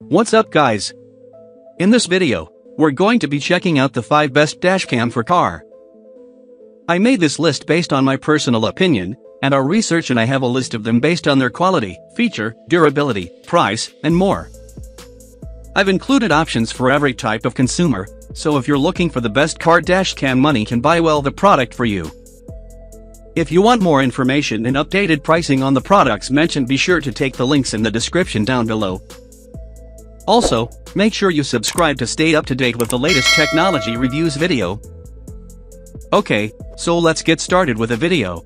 What's up guys? In this video, we're going to be checking out the 5 best dashcam for car. I made this list based on my personal opinion, and our research, and I have a list of them based on their quality, feature, durability, price, and more. I've included options for every type of consumer, so if you're looking for the best car dashcam, money can buy well the product for you. If you want more information and updated pricing on the products mentioned, be sure to take the links in the description down below. Also, make sure you subscribe to stay up to date with the latest technology reviews video. Okay, so let's get started with the video.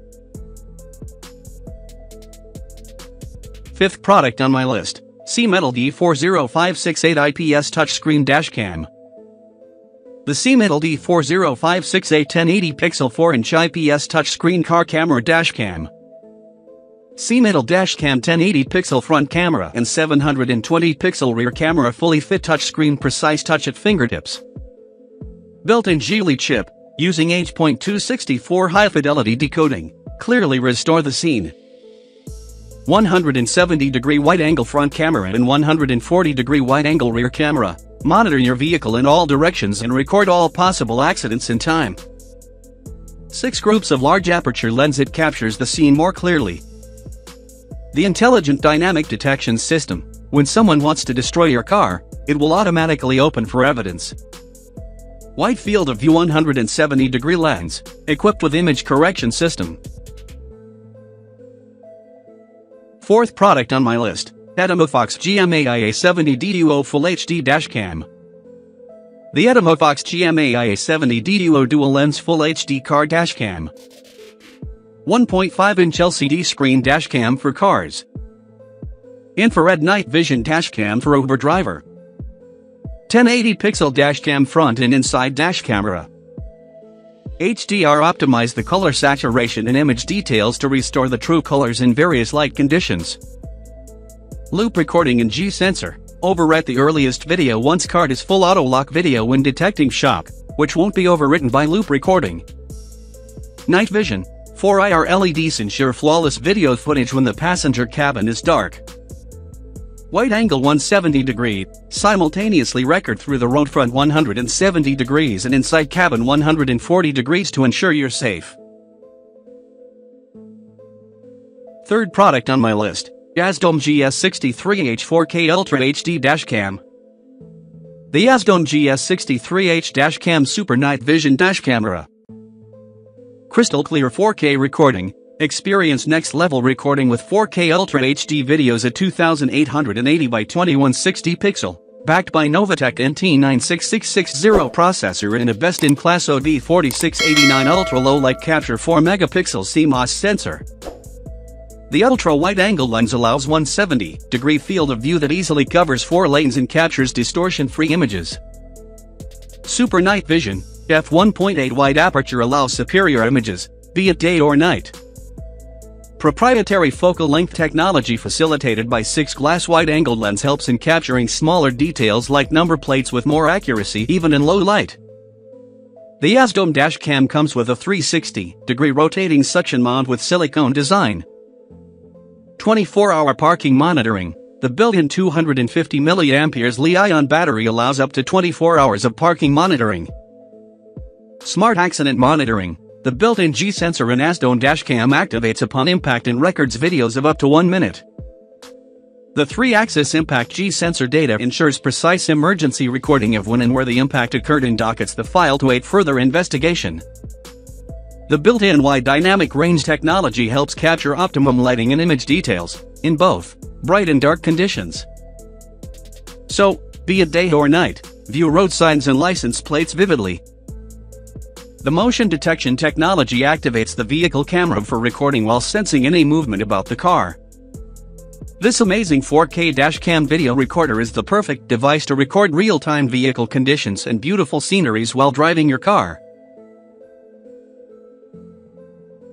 5th product on my list, SEAMETAL D40568 IPS touchscreen dashcam. The SEAMETAL D40568 1080 pixel 4-inch IPS touchscreen car camera dashcam. SEAMETAL Dashcam 1080 pixel front camera and 720 pixel rear camera, fully fit touchscreen, precise touch at fingertips. Built-in GMAI chip, using H.264 high-fidelity decoding, clearly restore the scene. 170-degree wide-angle front camera and 140-degree wide-angle rear camera, monitor your vehicle in all directions and record all possible accidents in time. 6 groups of large aperture lens, it captures the scene more clearly. The intelligent dynamic detection system, when someone wants to destroy your car, it will automatically open for evidence. Wide field of view 170-degree lens, equipped with image correction system. 4th product on my list, AdamAFox GMAI A70 Duo Full HD Dashcam. The AdamAFox GMAI A70 Duo Dual Lens Full HD Car Dashcam. 1.5-inch LCD screen dashcam for cars. Infrared night vision dashcam for Uber driver. 1080 pixel dashcam front and inside dash camera. HDR optimize the color saturation and image details to restore the true colors in various light conditions. Loop recording and G sensor, overwrite the earliest video once card is full auto lock video when detecting shock, which won't be overwritten by loop recording. Night vision, 4 IR LEDs ensure flawless video footage when the passenger cabin is dark. Wide angle 170 degree, simultaneously record through the road front 170 degrees and inside cabin 140 degrees to ensure you're safe. 3rd product on my list, AZDOME GS63H 4K Ultra HD Dashcam. The AZDOME GS63H Dashcam Super Night Vision Dash Camera. Crystal clear 4K recording, experience next level recording with 4K Ultra HD videos at 2880 by 2160 pixel, backed by Novatech NT96660 processor and a best-in-class OD4689 ultra low light capture 4 megapixel CMOS sensor. The ultra-wide-angle lens allows 170-degree field of view that easily covers 4 lanes and captures distortion-free images. Super night vision, f1.8 wide aperture allows superior images, be it day or night. Proprietary focal length technology facilitated by 6 glass wide-angle lens helps in capturing smaller details like number plates with more accuracy even in low light. The AZDOME Dashcam comes with a 360-degree rotating suction mount with silicone design. 24-hour parking monitoring, the built-in 250 mAh Li-ion battery allows up to 24 hours of parking monitoring. Smart accident monitoring, the built-in G sensor in AZDOME Dashcam activates upon impact and records videos of up to 1 minute. The 3-axis impact G sensor data ensures precise emergency recording of when and where the impact occurred and dockets the file to aid further investigation. The built-in wide dynamic range technology helps capture optimum lighting and image details, in both bright and dark conditions. So, be it day or night, view road signs and license plates vividly. The motion detection technology activates the vehicle camera for recording while sensing any movement about the car. This amazing 4K dashcam video recorder is the perfect device to record real-time vehicle conditions and beautiful sceneries while driving your car.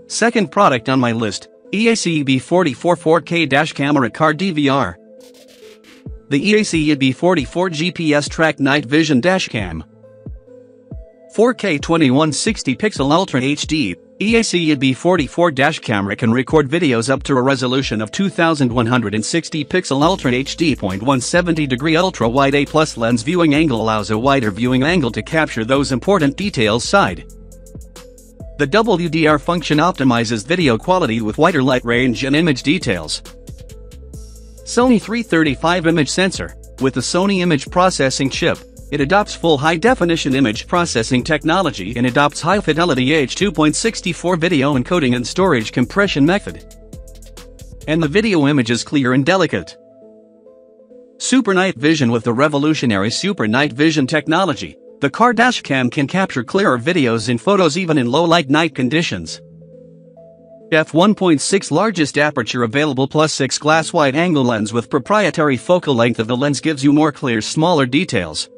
2nd product on my list, Eac Ub44 4K Dash Camera Car DVR. The Eac Ub44 GPS Track Night Vision Dashcam. 4K 2160 pixel Ultra HD, Eac Ub44 dash camera can record videos up to a resolution of 2160 pixel Ultra HD. 170-degree ultra-wide A+ lens viewing angle allows a wider viewing angle to capture those important details side. The WDR function optimizes video quality with wider light range and image details. Sony 335 image sensor. With the Sony image processing chip, it adopts full high-definition image processing technology and adopts high-fidelity H.2.64 video encoding and storage compression method. And the video image is clear and delicate. Super Night Vision. With the revolutionary Super Night Vision technology, the car dashcam can capture clearer videos and photos even in low-light night conditions. f1.6 largest aperture available plus 6 glass wide-angle lens with proprietary focal length of the lens gives you more clear smaller details.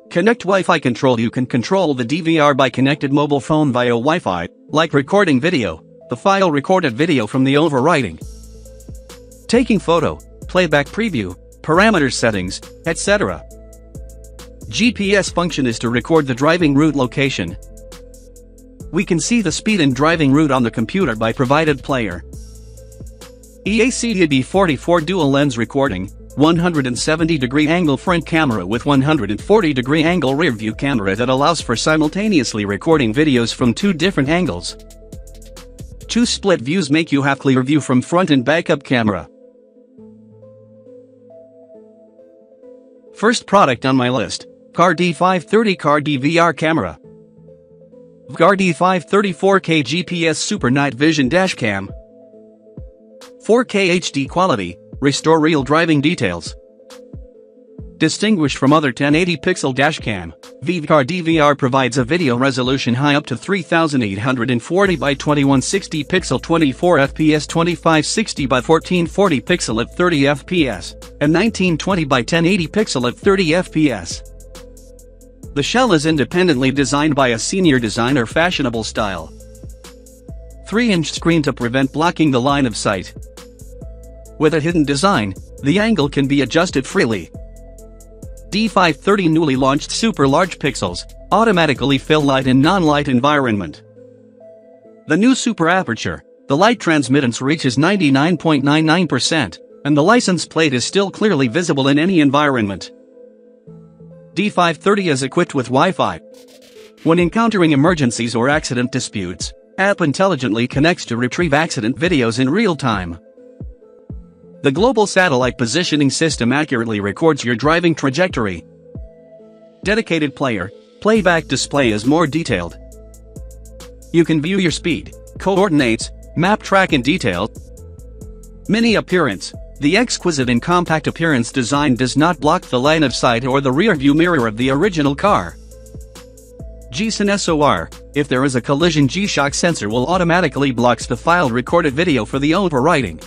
Connect Wi-Fi control. You can control the DVR by connected mobile phone via Wi-Fi, like recording video, the file recorded video from the overwriting, taking photo, playback preview, parameter settings, etc. GPS function is to record the driving route location. We can see the speed and driving route on the computer by provided player. Eac Ub44 dual lens recording, 170-degree angle front camera with 140-degree angle rear view camera that allows for simultaneously recording videos from 2 different angles. 2 split views make you have clear view from front and backup camera. First product on my list, VVCAR D530 Car DVR camera. VVCAR D534K GPS Super Night Vision Dashcam. 4K HD quality, restore real driving details. Distinguished from other 1080-pixel dashcam, VVCAR DVR provides a video resolution high up to 3840 by 2160 pixel 24 fps 2560 by 1440 pixel at 30 fps, and 1920 by 1080 pixel at 30 fps. The shell is independently designed by a senior designer fashionable style. 3-inch screen to prevent blocking the line of sight. With a hidden design, the angle can be adjusted freely. D530 newly launched super large pixels, automatically fill light and non-light environment. The new super aperture, the light transmittance reaches 99.99%, and the license plate is still clearly visible in any environment. D530 is equipped with Wi-Fi. When encountering emergencies or accident disputes, app intelligently connects to retrieve accident videos in real time. The global satellite positioning system accurately records your driving trajectory. Dedicated player, playback display is more detailed. You can view your speed, coordinates, map track in detail. Mini appearance. The exquisite and compact appearance design does not block the line of sight or the rear view mirror of the original car. G-SYN SOR. If there is a collision, G-Shock sensor will automatically blocks the file recorded video for the overwriting.